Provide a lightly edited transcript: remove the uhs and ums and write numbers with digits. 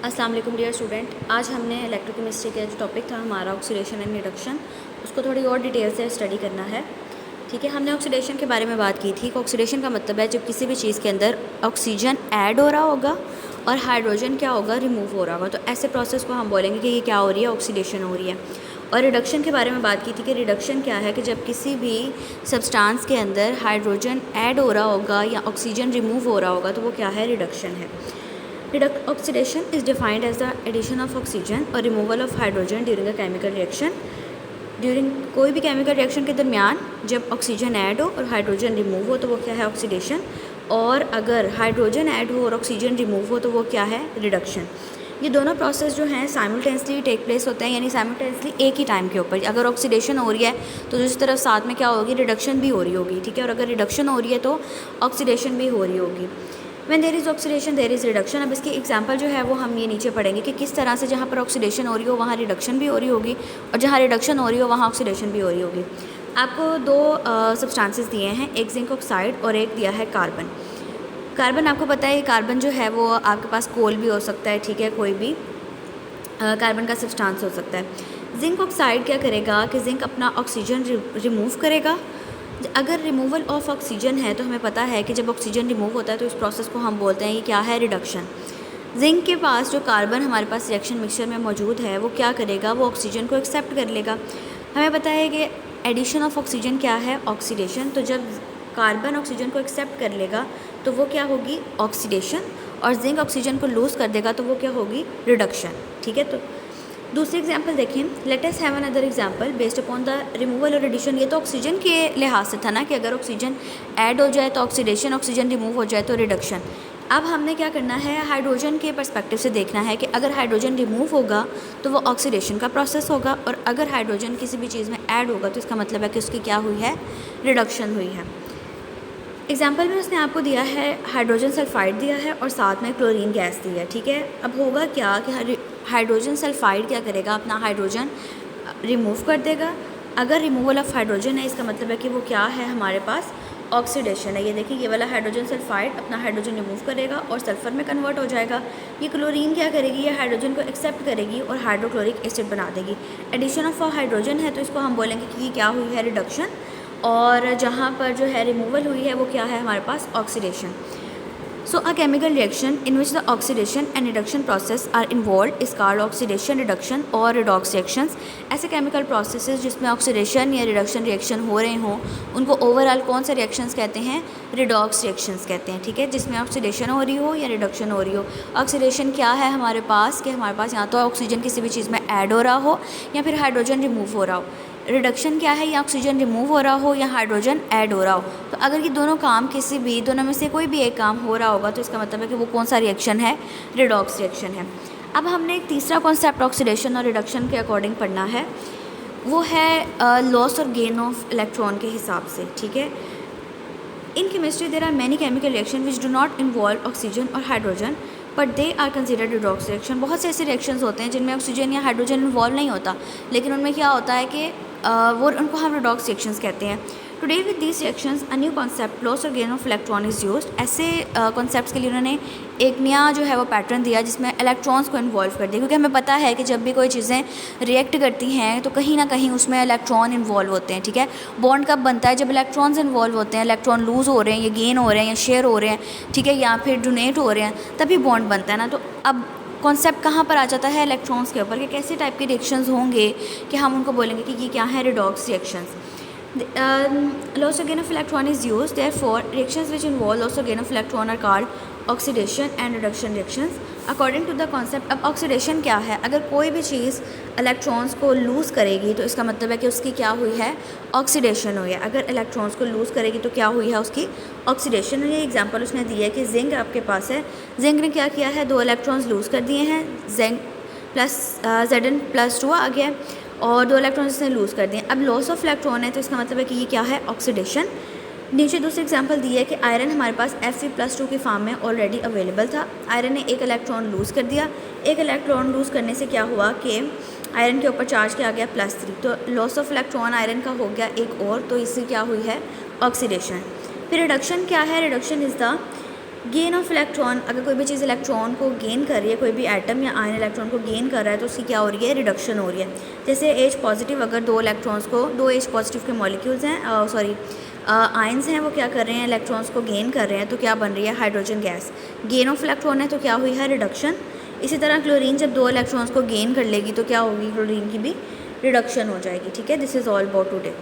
अस्सलाम वालेकुम dear student. आज हमने इलेक्ट्रोकेमिस्ट्री का जो टॉपिक था हमारा ऑक्सीडेशन एंड रिडक्शन, उसको थोड़ी और डिटेल से स्टडी करना है। ठीक है, हमने ऑक्सीडेशन के बारे में बात की थी कि ऑक्सीडेशन का मतलब है जब किसी भी चीज़ के अंदर ऑक्सीजन ऐड हो रहा होगा और हाइड्रोजन क्या होगा, रिमूव हो रहा होगा। तो ऐसे प्रोसेस को हम बोलेंगे कि ये क्या हो रही है, ऑक्सीडेशन हो रही है। और रिडक्शन के बारे में बात की थी कि रिडक्शन क्या है कि जब किसी भी सब्सटेंस के अंदर हाइड्रोजन ऐड हो रहा होगा या ऑक्सीजन रिमूव हो रहा होगा तो वो क्या है, रिडक्शन है। Oxidation is defined as the addition of oxygen or removal of hydrogen during a chemical reaction. During कोई भी केमिकल रिएक्शन के दरमियान जब ऑक्सीजन ऐड हो और हाइड्रोजन रिमूव हो तो वो क्या है, ऑक्सीडेशन। और अगर हाइड्रोजन ऐड हो और ऑक्सीजन रिमूव हो तो वो क्या है, रिडक्शन। ये दोनों प्रोसेस जो हैं साइमल्टेनियसली टेक प्लेस होते हैं, यानी साइमल्टेनियसली एक ही टाइम के ऊपर। अगर ऑक्सीडेशन हो रही है तो दूसरी तरफ साथ में क्या होगी, रिडक्शन भी हो रही होगी। ठीक है, और अगर रिडक्शन हो रही है तो ऑक्सीडेशन भी हो रही होगी। When there is oxidation there is reduction. अब इसकी एग्जांपल जो है वो हम ये नीचे पढ़ेंगे कि किस तरह से जहाँ पर ऑक्सीडेशन हो रही हो वहाँ रिडक्शन भी हो रही होगी और जहाँ रिडक्शन हो रही हो वहाँ ऑक्सीडेशन भी हो रही होगी। आपको दो सब्सटेंसेस दिए हैं, एक जिंक ऑक्साइड और एक दिया है कार्बन। कार्बन आपको पता है, कार्बन जो है वो आपके पास कोल भी हो सकता है। ठीक है, कोई भी कार्बन का सब्सटेंस हो सकता है। जिंक ऑक्साइड क्या करेगा कि जिंक अपना ऑक्सीजन रिमूव करेगा। अगर रिमूवल ऑफ ऑक्सीजन है तो हमें पता है कि जब ऑक्सीजन रिमूव होता है तो इस प्रोसेस को हम बोलते हैं ये क्या है, रिडक्शन। जिंक के पास जो कार्बन हमारे पास रिएक्शन मिक्सचर में मौजूद है वो क्या करेगा, वो ऑक्सीजन को एक्सेप्ट कर लेगा। हमें पता है कि एडिशन ऑफ ऑक्सीजन क्या है, ऑक्सीडेशन। तो जब कार्बन ऑक्सीजन को एक्सेप्ट कर लेगा तो वो क्या होगी, ऑक्सीडेशन। और जिंक ऑक्सीजन को लूज़ कर देगा तो वो क्या होगी, रिडक्शन। ठीक है, तो दूसरी एग्जाम्पल देखें, let us have another example based upon the removal और एडिशन। ये तो ऑक्सीजन के लिहाज से था ना कि अगर ऑक्सीजन ऐड हो जाए तो ऑक्सीडेशन, ऑक्सीजन रिमूव हो जाए तो रिडक्शन। अब हमने क्या करना है, हाइड्रोजन के पर्सपेक्टिव से देखना है कि अगर हाइड्रोजन रिमूव होगा तो वो ऑक्सीडेशन का प्रोसेस होगा और अगर हाइड्रोजन किसी भी चीज़ में ऐड होगा तो इसका मतलब है कि उसकी क्या हुई है, रिडक्शन हुई है। एग्जाम्पल में उसने आपको दिया है हाइड्रोजन सल्फाइड दिया है और साथ में क्लोरीन गैस दी है। ठीक है, अब होगा क्या कि हाइड्रोजन सल्फाइड क्या करेगा, अपना हाइड्रोजन रिमूव कर देगा। अगर रिमूवल ऑफ हाइड्रोजन है इसका मतलब है कि वो क्या है, हमारे पास ऑक्सीडेशन है। ये देखिए, ये वाला हाइड्रोजन सल्फाइड अपना हाइड्रोजन रिमूव करेगा और सल्फर में कन्वर्ट हो जाएगा। ये क्लोरीन क्या करेगी, ये हाइड्रोजन को एक्सेप्ट करेगी और हाइड्रोक्लोरिक एसिड बना देगी। एडिशन ऑफ हाइड्रोजन है तो इसको हम बोलेंगे कि ये क्या हुई है, रिडक्शन। और जहाँ पर जो है रिमूवल हुई है वो क्या है, हमारे पास oxidation. So a chemical reaction in which the oxidation and reduction process are involve is called oxidation, reduction और रिडॉक्स रिएक्शंस। ऐसे केमिकल प्रोसेसेस जिसमें ऑक्सीडेशन या रिडक्शन रिएक्शन हो रहे हों उनको ओवरऑल कौन से रिएक्शंस कहते हैं, रिडॉक्स रिएक्शंस कहते हैं। ठीक है, जिसमें ऑक्सीडेशन हो रही हो या रिडक्शन हो रही हो। ऑक्सीडेशन क्या है हमारे पास कि हमारे पास या तो ऑक्सीजन किसी भी चीज़ में ऐड हो रहा हो या फिर हाइड्रोजन रिमूव हो रहा हो। रिडक्शन क्या है, या ऑक्सीजन रिमूव हो रहा हो या हाइड्रोजन ऐड हो रहा हो। तो अगर ये दोनों काम किसी भी दोनों में से कोई भी एक काम हो रहा होगा तो इसका मतलब है कि वो कौन सा रिएक्शन है, रिडॉक्स रिएक्शन है। अब हमने एक तीसरा कॉन्सेप्ट ऑक्सीडेशन और रिडक्शन के अकॉर्डिंग पढ़ना है, वो है लॉस और गेन ऑफ इलेक्ट्रॉन के हिसाब से। ठीक है, in chemistry there are many chemical reaction which do not involve oxygen और hydrogen but they are considered redox reaction. बहुत से ऐसे रिएक्शंस होते हैं जिनमें ऑक्सीजन या हाइड्रोजन इन्वॉल्व नहीं होता, लेकिन उनमें क्या होता है कि वो उनको हम रिडॉक्स रिएक्शंस कहते हैं। Today with these reactions a new concept loss और gain of electron is used. ऐसे कॉन्सेप्ट्स के लिए उन्होंने एक नया जो है वो पैटर्न दिया जिसमें इलेक्ट्रॉन्स को इन्वॉल्व कर दिया, क्योंकि हमें पता है कि जब भी कोई चीज़ें रिएक्ट करती हैं तो कहीं ना कहीं उसमें इलेक्ट्रॉन इन्वॉल्व होते हैं। ठीक है, बॉन्ड कब बनता है, जब इलेक्ट्रॉन्स इन्वॉल्व होते हैं, इलेक्ट्रॉन लूज़ हो रहे हैं या गेन हो रहे हैं या शेयर हो रहे हैं, ठीक है, या फिर डोनेट हो रहे हैं, तभी बॉन्ड बनता है ना। तो अब कॉन्सेप्ट कहाँ पर आ जाता है, इलेक्ट्रॉन्स के ऊपर, कि कैसे टाइप के रिएक्शंस होंगे कि हम उनको बोलेंगे कि ये क्या है, redox reactions. Loss or gain of electron is used, therefore reactions which involve loss or gain of electron are called oxidation and reduction reactions according to the concept। अब ऑक्सीडेशन क्या है, अगर कोई भी चीज़ इलेक्ट्रॉन्स को लूज़ करेगी तो इसका मतलब है कि उसकी क्या हुई है, ऑक्सीडेशन हुई है। अगर इलेक्ट्रॉन्स को लूज़ करेगी तो क्या हुई है, उसकी ऑक्सीडेशन। ये एग्जांपल उसने दी है कि जिंक आपके पास है, जिंक ने क्या किया है, 2 इलेक्ट्रॉन्स लूज़ कर दिए हैं, जिंक प्लस Zn+2 आ गया और 2 इलेक्ट्रॉन इसने लूज़ कर दिए। अब लॉस ऑफ इलेक्ट्रॉन है तो इसका मतलब है कि ये क्या है, ऑक्सीडेशन। नीचे दूसरी एग्जांपल दी है कि आयरन हमारे पास Fe+2 की फॉर्म में ऑलरेडी अवेलेबल था। आयरन ने 1 इलेक्ट्रॉन लूज़ कर दिया। 1 इलेक्ट्रॉन लूज़ करने से क्या हुआ कि आयरन के ऊपर चार्ज क्या आ गया, +3। तो लॉस ऑफ इलेक्ट्रॉन आयरन का हो गया एक और, तो इससे क्या हुई है, ऑक्सीडेशन। फिर रिडक्शन क्या है, reduction is the gain of electron, अगर कोई भी चीज़ इलेक्ट्रॉन को गेन कर रही है, कोई भी एटम या आयन इलेक्ट्रॉन को गेन कर रहा है तो उसकी क्या हो रही है, रिडक्शन हो रही है। जैसे H पॉजिटिव, अगर दो इलेक्ट्रॉन्स को, दो H पॉजिटिव के मॉलिक्यूल्स हैं, सॉरी आयंस हैं, वो क्या कर रहे हैं, इलेक्ट्रॉन्स को गेन कर रहे हैं, तो क्या बन रही है, hydrogen gas. Gain of electron है तो क्या हुई है, रिडक्शन। इसी तरह क्लोरीन जब दो इलेक्ट्रॉन्स को गेन कर लेगी तो क्या होगी, क्लोरीन की भी रिडक्शन हो जाएगी। ठीक है, this is all about today.